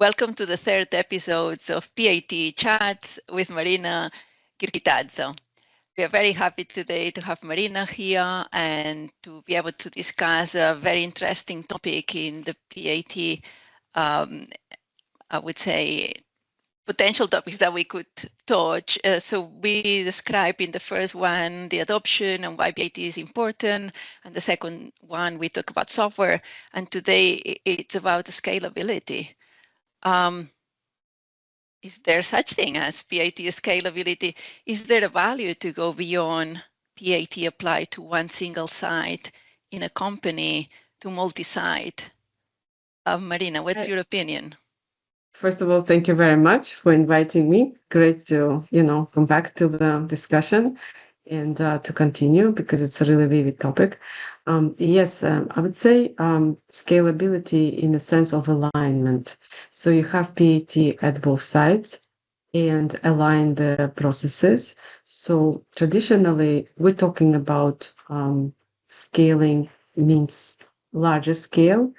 Welcome to the third episode of PAT Chats with Marina Kirkitadze. We are very happy today to have Marina here and to be able to discuss a very interesting topic in the PAT, I would say, potential topics that we could touch. So we describe in the first one the adoption and why PAT is important, and the second one we talk about software, and today it's about scalability. Is there such thing as PAT scalability? Is there a value to go beyond PAT applied to one single site in a company to multi-site? Marina, what's your opinion? First of all, thank you very much for inviting me. Great to, come back to the discussion and to continue because it's a really vivid topic. Yes, I would say scalability in the sense of alignment. So you have PAT at both sides and align the processes. So traditionally, we're talking about scaling means larger scale,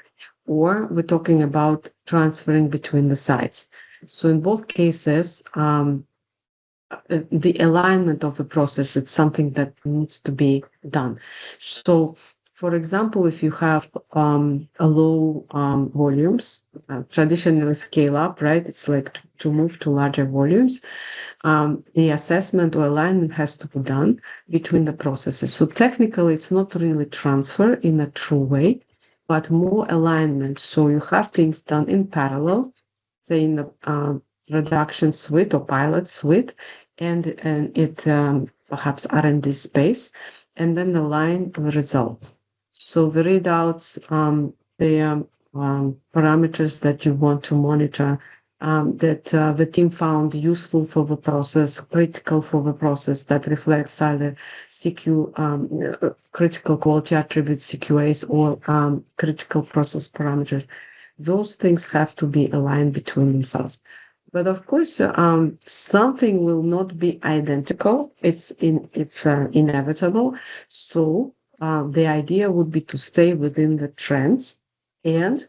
or we're talking about transferring between the sites. So in both cases, the alignment of the process, it's something that needs to be done. So, for example, if you have a low volumes, traditionally scale up, right? It's like to move to larger volumes. The assessment or alignment has to be done between the processes. So technically, it's not really transfer in a true way, but more alignment. So you have things done in parallel, say in the production suite or pilot suite, and it perhaps R&D space, and then the line results. So the readouts, the parameters that you want to monitor, that the team found useful for the process, critical for the process, that reflects either critical quality attributes, CQAs, or critical process parameters. Those things have to be aligned between themselves. But of course, something will not be identical. It's inevitable. So the idea would be to stay within the trends and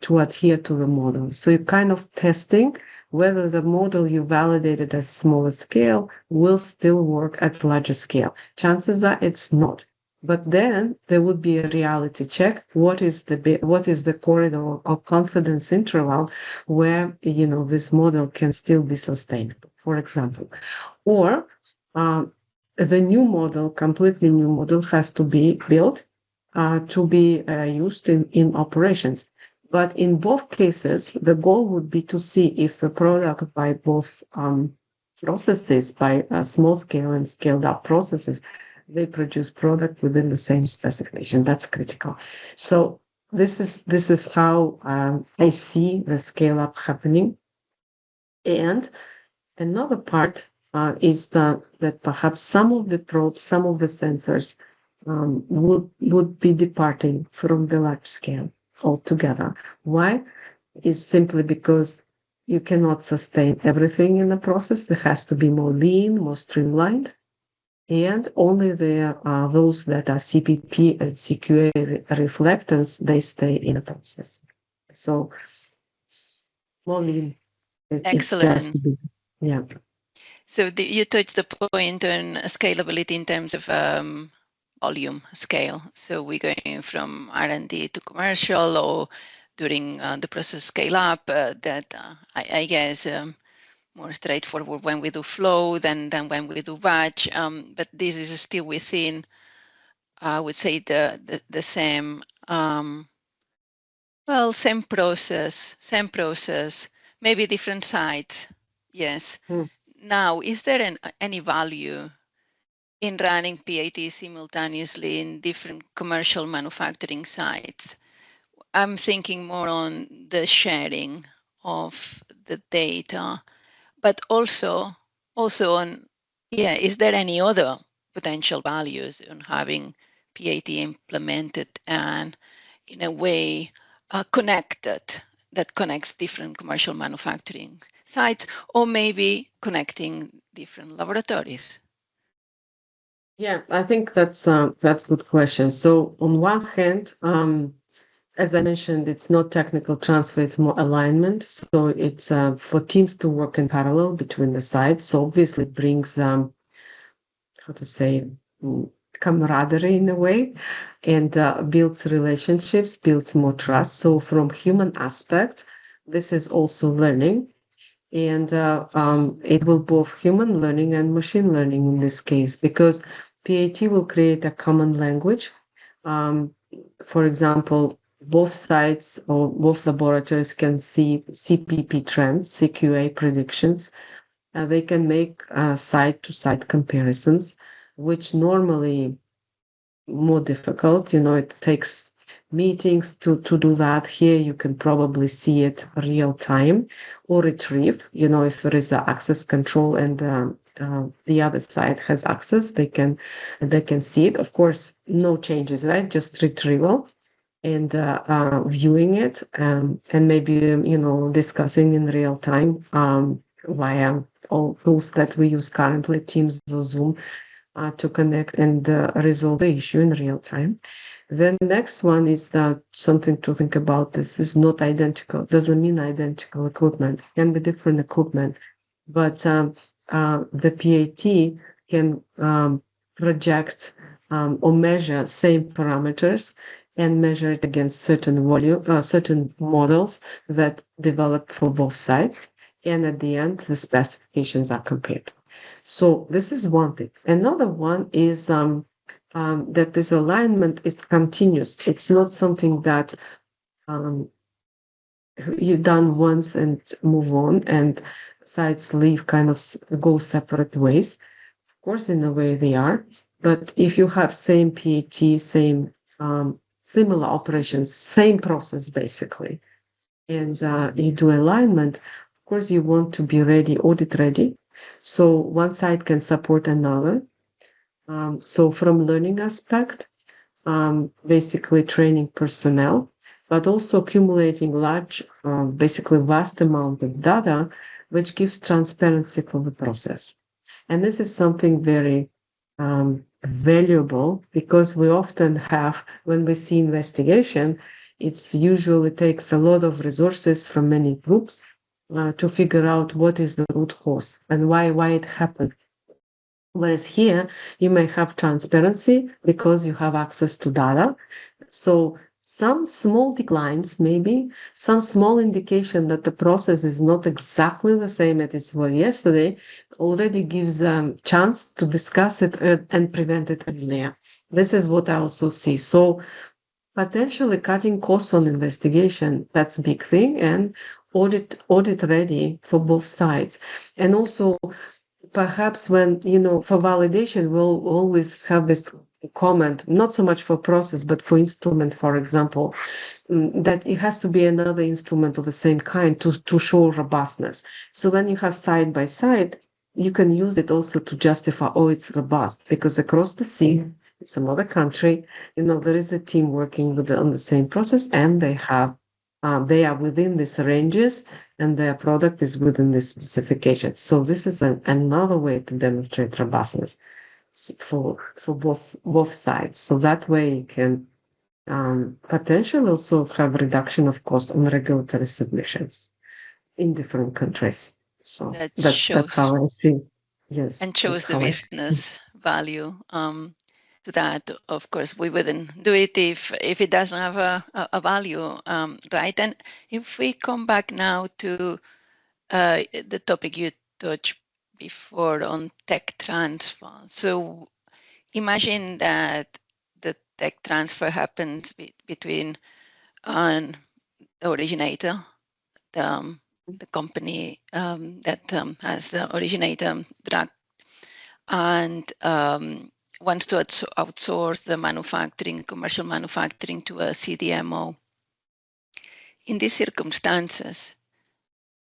to adhere to the model. So you're kind of testing whether the model you validated at smaller scale will still work at larger scale. Chances are it's not. But then there would be a reality check. What is the corridor or confidence interval where this model can still be sustainable, for example, or the new model, completely new model, has to be built to be used in operations. But in both cases, the goal would be to see if the product by both processes, by small scale and scaled up processes, they produce product within the same specification. That's critical. So this is how I see the scale up happening. And another part is that perhaps some of the probes, some of the sensors would be departing from the large scale altogether. Why? Is simply because you cannot sustain everything in the process. There has to be more lean, more streamlined. And only those that are CPP and CQA reflectance, they stay in the process. So, more lean. Excellent. Yeah. So you touched the point on scalability in terms of volume scale. So we're going from R&D to commercial, or during the process scale up. That I guess. More straightforward when we do flow than when we do batch. But this is still within, I would say, the same, same process, maybe different sites. Yes. Now, is there any value in running PAT simultaneously in different commercial manufacturing sites? I'm thinking more on the sharing of the data, but also on, is there any other potential values in having PAT implemented and in a way connected that connects different commercial manufacturing sites, or maybe connecting different laboratories? Yeah, I think that's a good question. So on one hand, as I mentioned, it's not technical transfer, it's more alignment. So it's for teams to work in parallel between the sides. So obviously it brings, how to say, camaraderie in a way, and builds relationships, builds more trust. So from human aspect, this is also learning. And it will both human learning and machine learning in this case, because PAT will create a common language. Um, for example, both sides or both laboratories can see CPP trends, CQA predictions. They can make side-to-side comparisons, which normally more difficult. It takes meetings to do that. Here, you can probably see it real time or retrieve. If there is a access control and the other side has access, they can see it. Of course, no changes, right? Just retrieval and viewing it, and maybe discussing in real time via all tools that we use currently, Teams or Zoom, to connect and resolve the issue in real time. The next one is that something to think about. This is not identical. Doesn't mean identical equipment. It can be different equipment, but the PAT can project or measure same parameters and measure it against certain models that develop for both sides. And at the end, the specifications are compared. So this is one thing. Another one is that this alignment is continuous. It's not something that um, you done once and move on, and sites leave kind of go separate ways. Of course, in a way they are, but if you have same PAT, same similar operations, same process basically, and you do alignment, of course you want to be ready, audit ready. So one side can support another. So from learning aspect, basically training personnel, but also accumulating large, basically vast amount of data, which gives transparency for the process. And this is something very valuable, because we often have, when we see investigation, it's usually takes a lot of resources from many groups to figure out what is the root cause and why it happened. Whereas here, you may have transparency because you have access to data. So some small declines, maybe some small indication that the process is not exactly the same as it was yesterday, already gives them chance to discuss it and prevent it earlier. This is what I also see. So potentially cutting costs on investigation, that's a big thing, and audit ready for both sides. And also perhaps when, for validation, we'll always have this comment, not so much for process, but for instrument, for example, that it has to be another instrument of the same kind to show robustness. So when you have side by side, you can use it also to justify, oh, it's robust, because across the sea, it's another country, there is a team working on the same process, and they are within these ranges, and their product is within this specification. So this is another way to demonstrate robustness for both sides. So that way you can potentially also have reduction of cost on regulatory submissions in different countries. So That that's shows how I see. Yes, and that's shows the how I see. business value to that. Of course, we wouldn't do it if it doesn't have a value, right? And if we come back now to the topic you touched before on tech transfer. So imagine that the tech transfer happens between an originator, the company that has the originator drug, and wants to outsource the manufacturing, commercial manufacturing, to a CDMO. In these circumstances,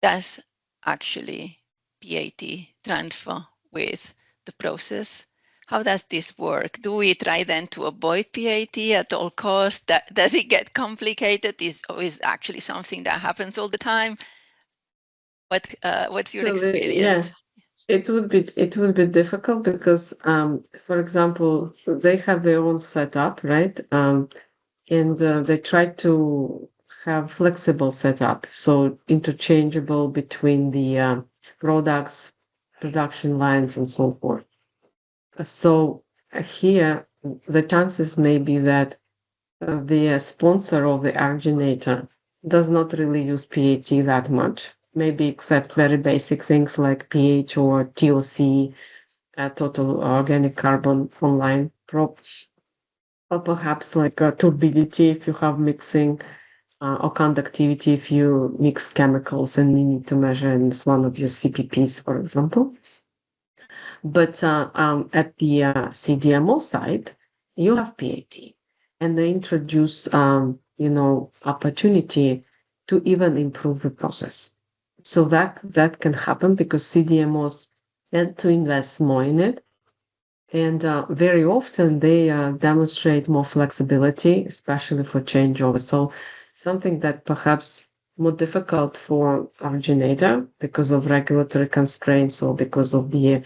does actually PAT transfer with the process? How does this work? Do we try then to avoid PAT at all costs? Does it get complicated? Is actually something that happens all the time? What's your experience? Yeah, it would be difficult because, for example, they have their own setup, right? and they try to have flexible setup, so interchangeable between the products, production lines, and so forth. So here, the chances may be that the sponsor of the originator does not really use PAT that much, maybe except very basic things like pH or TOC, total organic carbon online prop, or perhaps like turbidity if you have mixing, or conductivity if you mix chemicals and you need to measure in one of your CPPs, for example. But at the CDMO side, you have PAT, and they introduce, opportunity to even improve the process. So that can happen because CDMOs tend to invest more in it, and very often they demonstrate more flexibility, especially for changeover. So something that perhaps more difficult for originator because of regulatory constraints or because of the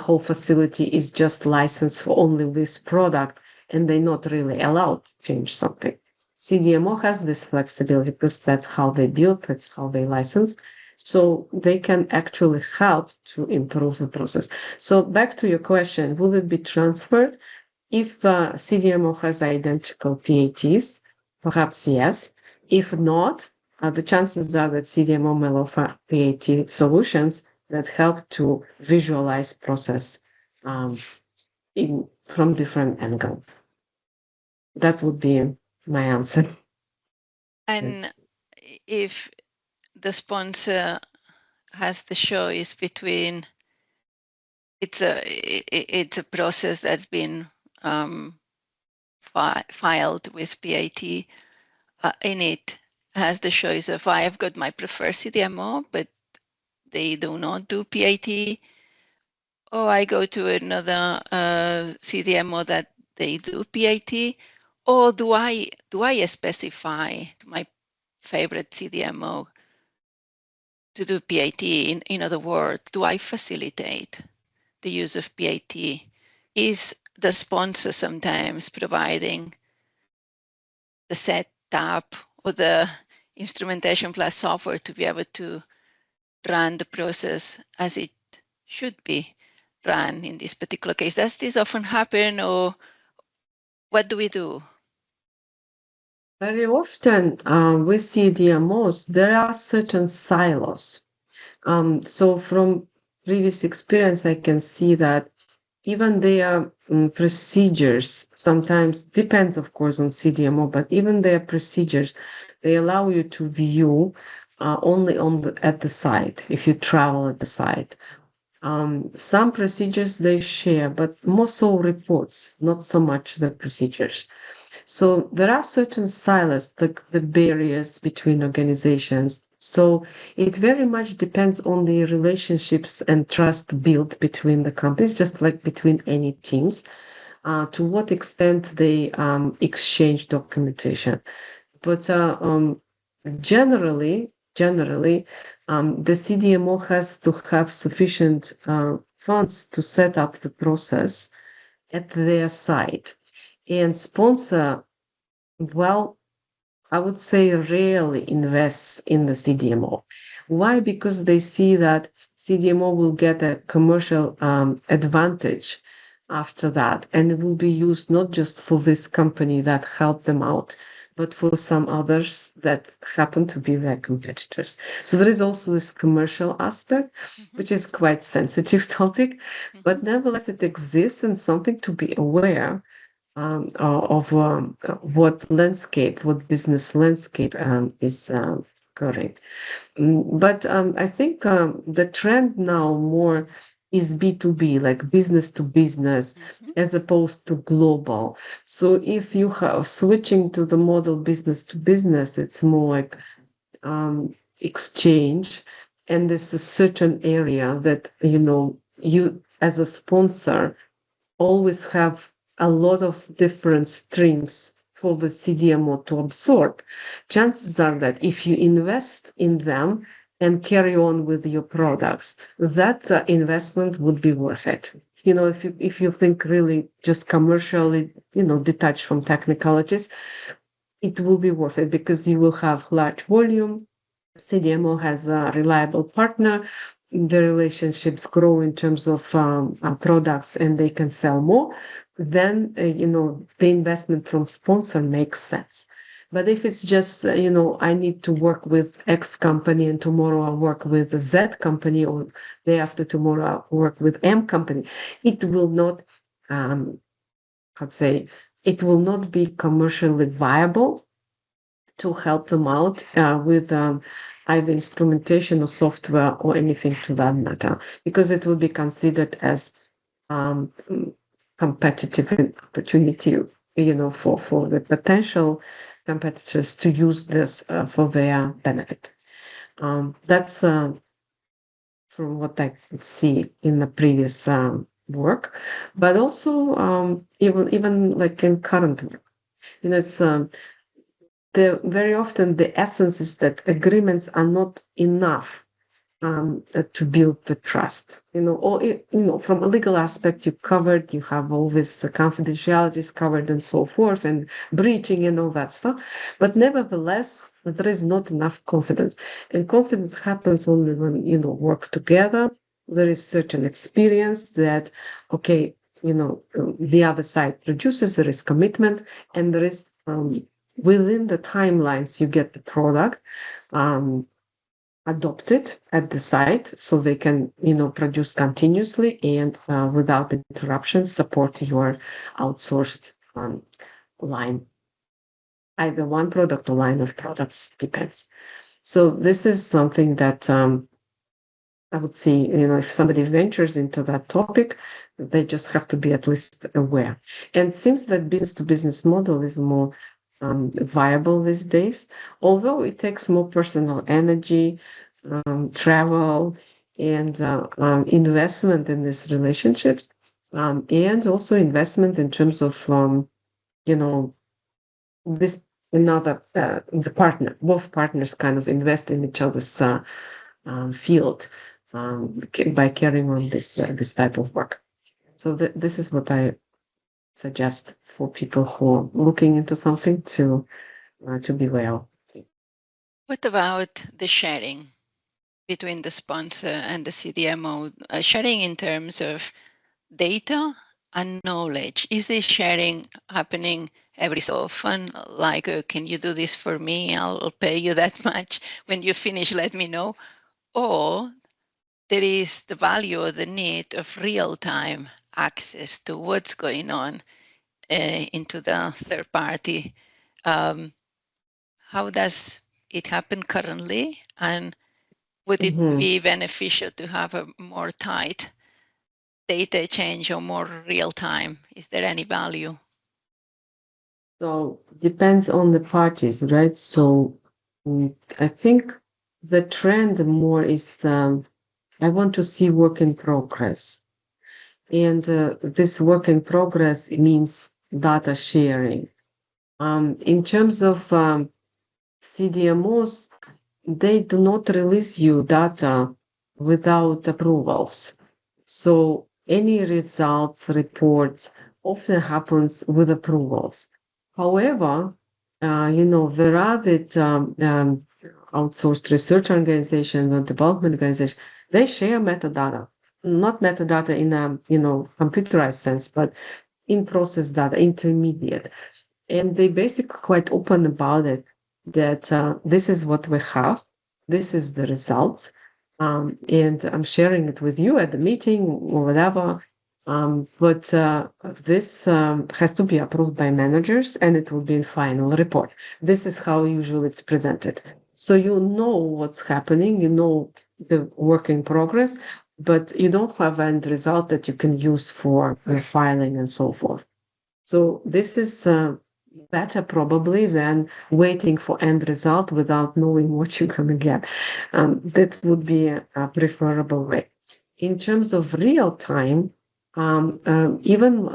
whole facility is just licensed for only this product and they're not really allowed to change something. CDMO has this flexibility because that's how they build, that's how they license. So they can actually help to improve the process. So back to your question, will it be transferred? If CDMO has identical PATs, perhaps yes. If not, the chances are that CDMO will offer PAT solutions that help to visualize process from different angles. That would be my answer. And if the sponsor has the choice between it's a process that's been filed with PAT in it, has the choice of I've got my preferred CDMO, but they do not do PAT, or I go to another CDMO that they do PAT, or do I specify my favorite CDMO to do PAT? In other words, do I facilitate the use of PAT? Is the sponsor sometimes providing the setup or the instrumentation plus software to be able to run the process as it should be run in this particular case? Does this often happen, or what do we do? Very often with CDMOs, there are certain silos. So from previous experience, I can see that even their procedures sometimes depends, of course, on CDMO, but even their procedures, they allow you to view only at the site if you travel at the site. Some procedures they share, but more so reports, not so much the procedures. So there are certain silos, like the barriers between organizations. So it very much depends on the relationships and trust built between the companies, just like between any teams, to what extent they exchange documentation. But generally, the CDMO has to have sufficient funds to set up the process at their site. And sponsor, well, I would say rarely invests in the CDMO. Why? Because they see that CDMO will get a commercial advantage after that, and it will be used not just for this company that helped them out, but for some others that happen to be their competitors. So there is also this commercial aspect, which is quite sensitive topic, but nevertheless it exists and something to be aware of what business landscape is occurring. But I think the trend now more is B2B, like business to business, as opposed to global. So if you have switching to the model business to business, it's more like exchange, and there's a certain area that you as a sponsor always have a lot of different streams for the CDMO to absorb. Chances are that if you invest in them and carry on with your products, that investment would be worth it. if you think really just commercially, detached from technicalities, it will be worth it because you will have large volume. CDMO has a reliable partner. The relationships grow in terms of products and they can sell more. Then, the investment from sponsor makes sense. But if it's just, I need to work with X company and tomorrow I'll work with Z company or day after tomorrow I'll work with M company, it will not, it will not be commercially viable to help them out with either instrumentation or software or anything to that matter, because it will be considered as um, competitive opportunity, for the potential competitors to use this for their benefit. That's from what I could see in the previous work, but also even like in current work, it's very often the essence is that agreements are not enough to build the trust. Or from a legal aspect, you have all these confidentialities covered and so forth, and breaching and all that stuff. But nevertheless, there is not enough confidence, and confidence happens only when work together. There is certain experience that the other side produces. There is commitment, and there is within the timelines you get the product adopted at the site so they can produce continuously and without interruption support your outsourced line, either one product or line of products, depends. So this is something that I would say, if somebody ventures into that topic, they just have to be at least aware. And it seems that business to business model is more viable these days, although it takes more personal energy, travel, and investment in these relationships, and also investment in terms of this another the partner, both partners kind of invest in each other's field by carrying on this type of work. So this is what I suggest for people who are looking into something to be well. What about the sharing between the sponsor and the CDMO? Sharing in terms of data and knowledge. Is this sharing happening every so often? Like, can you do this for me? I'll pay you that much. When you finish, let me know. Or there is the value or the need of real-time access to what's going on into the third party. How does it happen currently? And would it be beneficial to have a more tight data exchange or more real time? Is there any value? So depends on the parties, right? So I think the trend more is I want to see work in progress. And this work in progress means data sharing. In terms of CDMOs, they do not release you data without approvals. So any results, reports often happens with approvals. However, there are that outsourced research organizations or development organizations, they share metadata, not metadata in a computerized sense, but in process data, intermediate. And they basically quite open about it, that this is what we have, this is the results, and I'm sharing it with you at the meeting or whatever. But this has to be approved by managers and it will be in final report. This is how usually it's presented. So you know what's happening, you know the work in progress, but you don't have end result that you can use for filing and so forth. So this is better probably than waiting for end result without knowing what you're going to get. That would be a preferable way. In terms of real time, even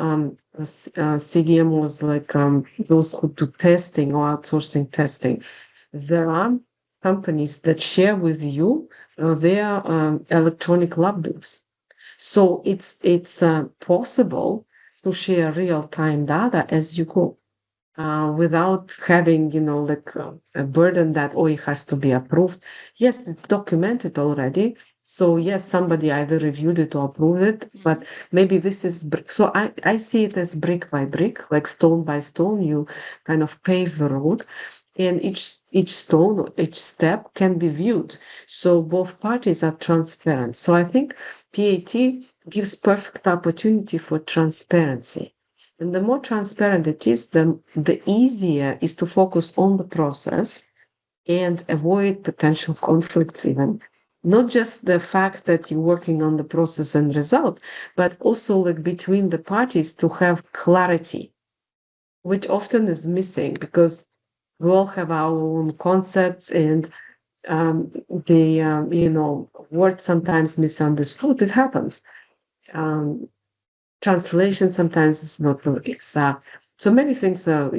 CDMOs like those who do testing or outsourcing testing, there are companies that share with you their electronic lab books. So it's possible to share real-time data as you go, without having, like a burden that, oh, it has to be approved. Yes, it's documented already. So yes, somebody either reviewed it or approved it, but maybe this is brick. So I see it as brick by brick, like stone by stone. You kind of pave the road, and each stone or each step can be viewed. So both parties are transparent. So I think PAT gives perfect opportunity for transparency. And the more transparent it is, the easier is to focus on the process and avoid potential conflicts even. Not just the fact that you're working on the process and result, but also like between the parties to have clarity, which often is missing because we all have our own concepts and the word sometimes misunderstood. It happens. Um, Translation sometimes is not the exact. So many things are,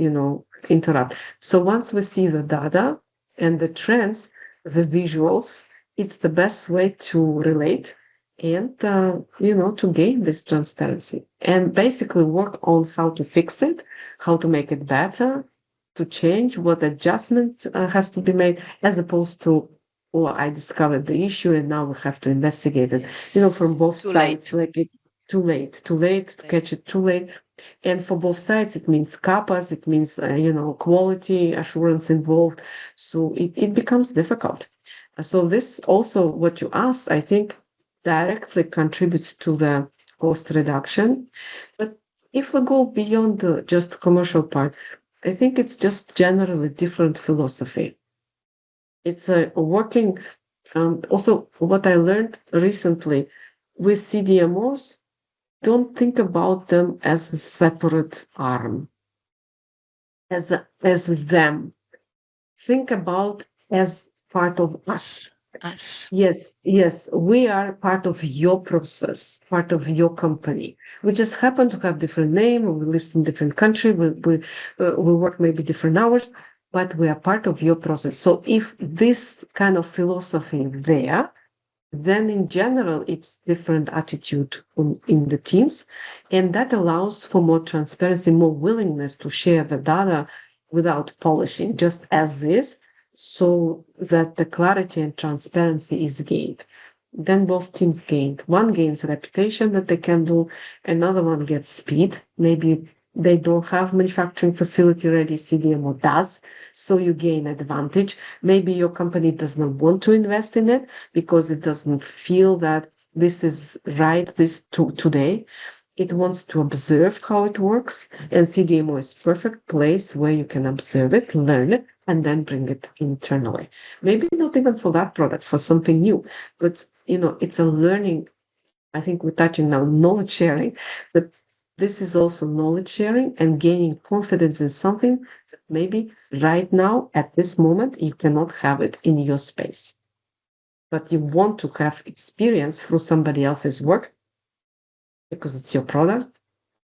interrupt. So once we see the data and the trends, the visuals, it's the best way to relate and, to gain this transparency and basically work on how to fix it, how to make it better, to change what adjustment has to be made, as opposed to, oh, I discovered the issue and now we have to investigate it, from both Too sides, late. like too late to catch it too late. And for both sides, it means CAPAs, it means, quality assurance involved. So it becomes difficult. So this also, what you asked, I think directly contributes to the cost reduction. But if we go beyond the just commercial part, I think it's just generally different philosophy. It's a working, also what I learned recently with CDMOs, don't think about them as a separate arm, as them. Think about as part of us. Us. Yes, we are part of your process, part of your company. We just happen to have different name. We live in different country. We work maybe different hours, but we are part of your process. So if this kind of philosophy is there, then in general it's different attitude in the teams, and that allows for more transparency, more willingness to share the data without polishing, just as is, so that the clarity and transparency is gained. Then both teams gained. One gains reputation that they can do, another one gets speed. Maybe they don't have manufacturing facility ready, CDMO does, so you gain advantage. Maybe your company does not want to invest in it because it doesn't feel that this is right today. It wants to observe how it works, and CDMO is perfect place where you can observe it, learn it, and then bring it internally. Maybe not even for that product, for something new, but it's a learning. I think we're touching now knowledge sharing, but this is also knowledge sharing and gaining confidence in something that maybe right now at this moment you cannot have it in your space, but you want to have experience through somebody else's work because it's your product.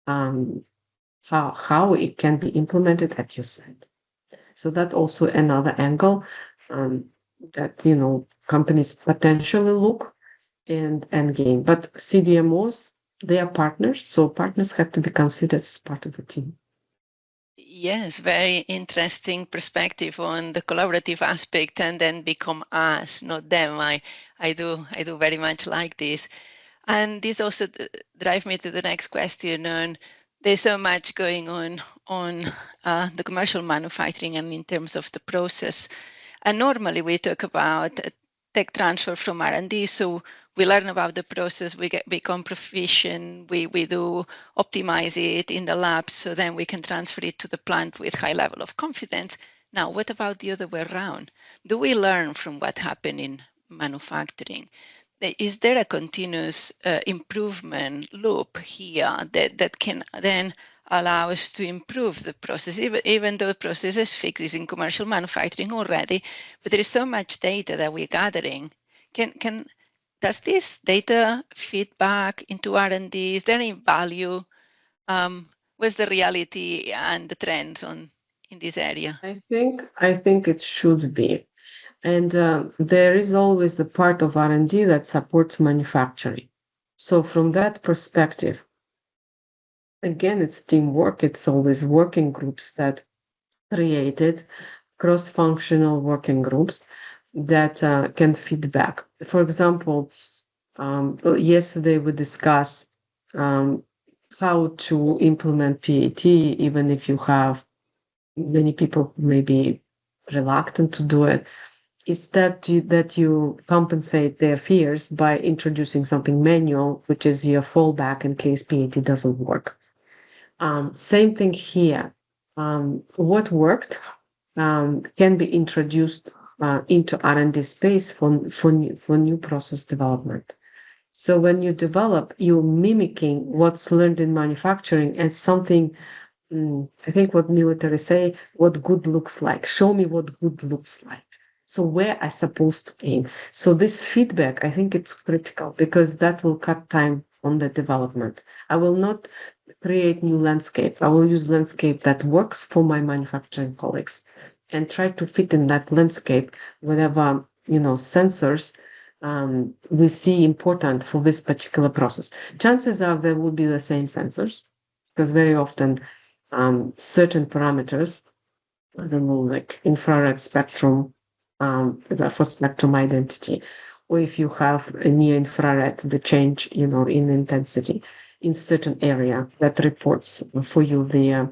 Um, how it can be implemented at your site. So that's also another angle, that companies potentially look and gain. But CDMOs, they are partners, so partners have to be considered as part of the team. Yes, very interesting perspective on the collaborative aspect, and then become us, not them. I do very much like this. And this also drives me to the next question on, there's so much going on the commercial manufacturing and in terms of the process. And normally we talk about tech transfer from R&D. So we learn about the process, we become proficient, we do optimize it in the lab, so then we can transfer it to the plant with high level of confidence. Now, what about the other way around? Do we learn from what happened in manufacturing? Is there a continuous improvement loop here that can then allow us to improve the process, even though the process is fixed, is in commercial manufacturing already, but there is so much data that we're gathering. Does this data feed back into R&D? Is there any value? What's the reality and the trends in this area? I think it should be. And there is always the part of R&D that supports manufacturing. So from that perspective, again, it's teamwork. It's always working groups that created cross-functional working groups that can feedback. For example, yesterday we discussed how to implement PAT, even if you have many people who may be reluctant to do it, is that you compensate their fears by introducing something manual, which is your fallback in case PAT doesn't work. Same thing here. What worked can be introduced into R&D space for new process development. So when you develop, you're mimicking what's learned in manufacturing as something. I think what military say, what good looks like. Show me what good looks like. So where I supposed to aim. So this feedback, I think it's critical because that will cut time on the development. I will not create new landscape. I will use landscape that works for my manufacturing colleagues and try to fit in that landscape whatever, sensors we see important for this particular process. Chances are there will be the same sensors because very often certain parameters, I don't know, like infrared spectrum, for spectrum identity, or if you have a near infrared, the change, in intensity in certain area that reports for you the,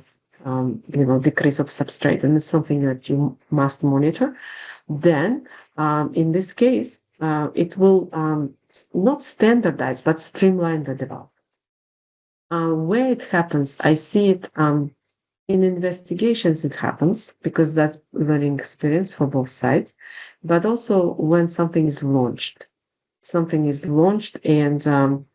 decrease of substrate, and it's something that you must monitor. Then, in this case, it will not standardize, but streamline the development. Where it happens, I see it in investigations, it happens because that's learning experience for both sides, but also when something is launched. Something is launched and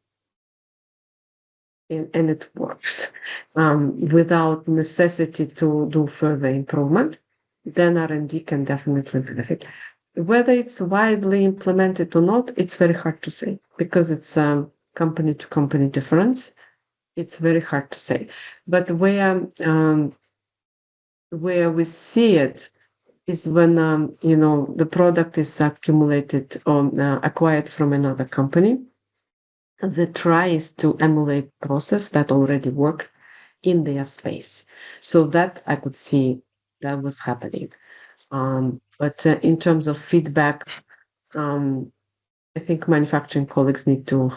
it works without necessity to do further improvement, then R&D can definitely benefit. Whether it's widely implemented or not, it's very hard to say because it's company to company difference. It's very hard to say. But where we see it is when the product is accumulated or acquired from another company. The try is to emulate process that already worked in their space. So that I could see that was happening. But in terms of feedback, I think manufacturing colleagues need to,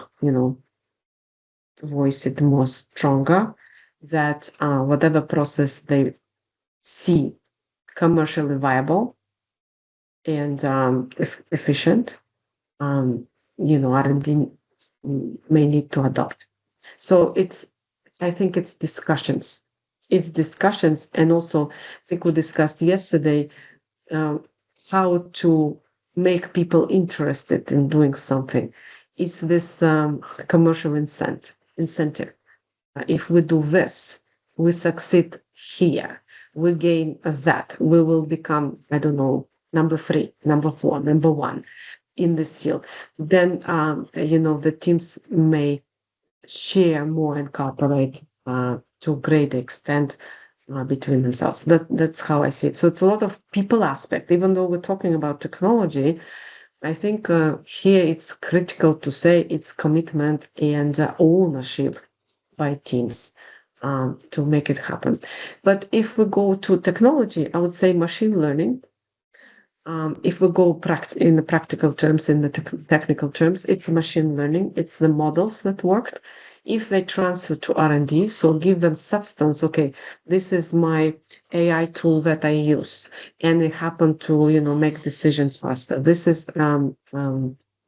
voice it more stronger that whatever process they see commercially viable and efficient, R&D may need to adopt. So I think it's discussions. It's discussions, and also I think we discussed yesterday how to make people interested in doing something. It's this commercial incentive. If we do this, we succeed here, we gain that, we will become, I don't know, number 3, number 4, number 1 in this field. Then, the teams may share more and cooperate to a great extent between themselves. That's how I see it. So it's a lot of people aspect. Even though we're talking about technology, I think here it's critical to say it's commitment and ownership by teams to make it happen. But if we go to technology, I would say machine learning. If we go in the practical terms, in the technical terms, it's machine learning. It's the models that worked. If they transfer to R&D, so give them substance. Okay, this is my AI tool that I use, and it happened to make decisions faster. This is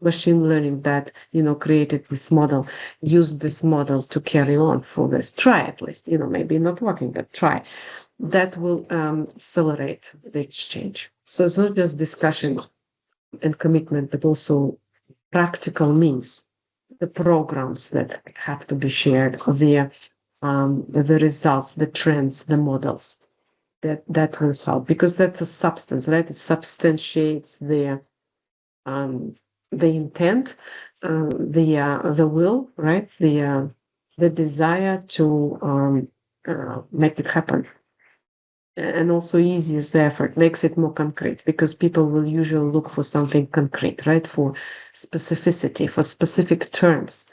machine learning that created this model. Use this model to carry on for this. Try at least. Maybe not working, but try. That will accelerate the exchange. So it's not just discussion and commitment, but also practical means, the programs that have to be shared, the results, the trends, the models that will help, because that's a substance, right? It substantiates the intent, the will, right? The desire to make it happen. And also eases the effort, makes it more concrete, because people will usually look for something concrete, right? For specificity, for specific terms.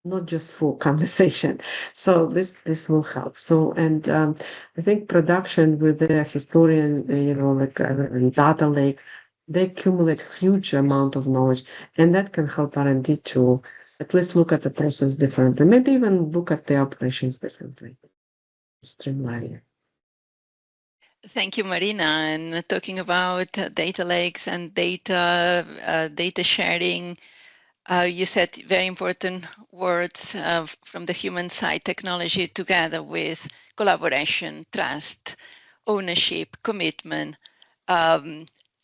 not just for conversation. So this will help. So and I think production with the historian, like data lake, they accumulate huge amount of knowledge, and that can help R&D to at least look at the process differently, maybe even look at the operations differently, streamline it. Thank you, Marina. And talking about data lakes and data sharing, you said very important words from the human side: technology together with collaboration, trust, ownership, commitment,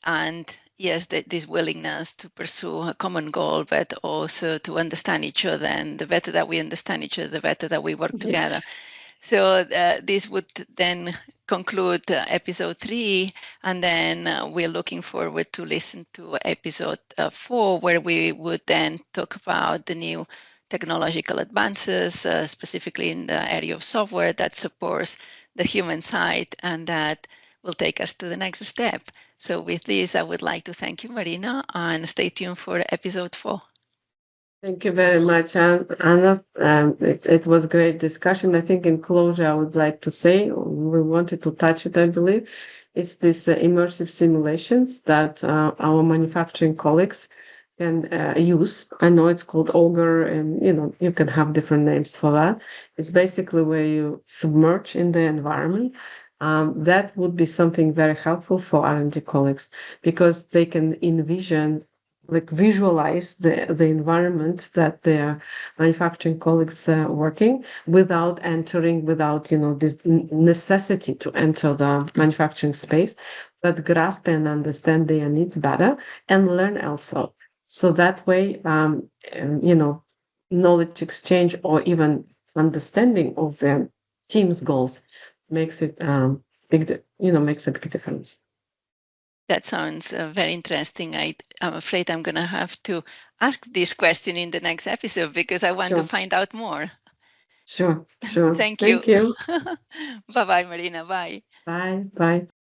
and yes, this willingness to pursue a common goal, but also to understand each other. And the better that we understand each other, the better that we work together. Yes. So this would then conclude episode 3, and then we're looking forward to listen to episode 4, where we would then talk about the new technological advances, specifically in the area of software that supports the human side, and that will take us to the next step. So with this, I would like to thank you, Marina, and stay tuned for episode 4. Thank you very much, Anna. It was great discussion. I think in closure, I would like to say we wanted to touch it, I believe. It's these immersive simulations that our manufacturing colleagues can use. I know it's called Ogre, and you can have different names for that. It's basically where you submerge in the environment. That would be something very helpful for R&D colleagues because they can envision, like visualize the environment that their manufacturing colleagues are working without entering, without this necessity to enter the manufacturing space, but grasp and understand their needs better and learn also. So that way, knowledge exchange or even understanding of the team's goals makes it makes a big difference. That sounds very interesting. I'm afraid I'm going to have to ask this question in the next episode because I want to Sure, find out more. sure. Thank you. Thank you. Bye-bye, Marina. Bye. Bye. Bye.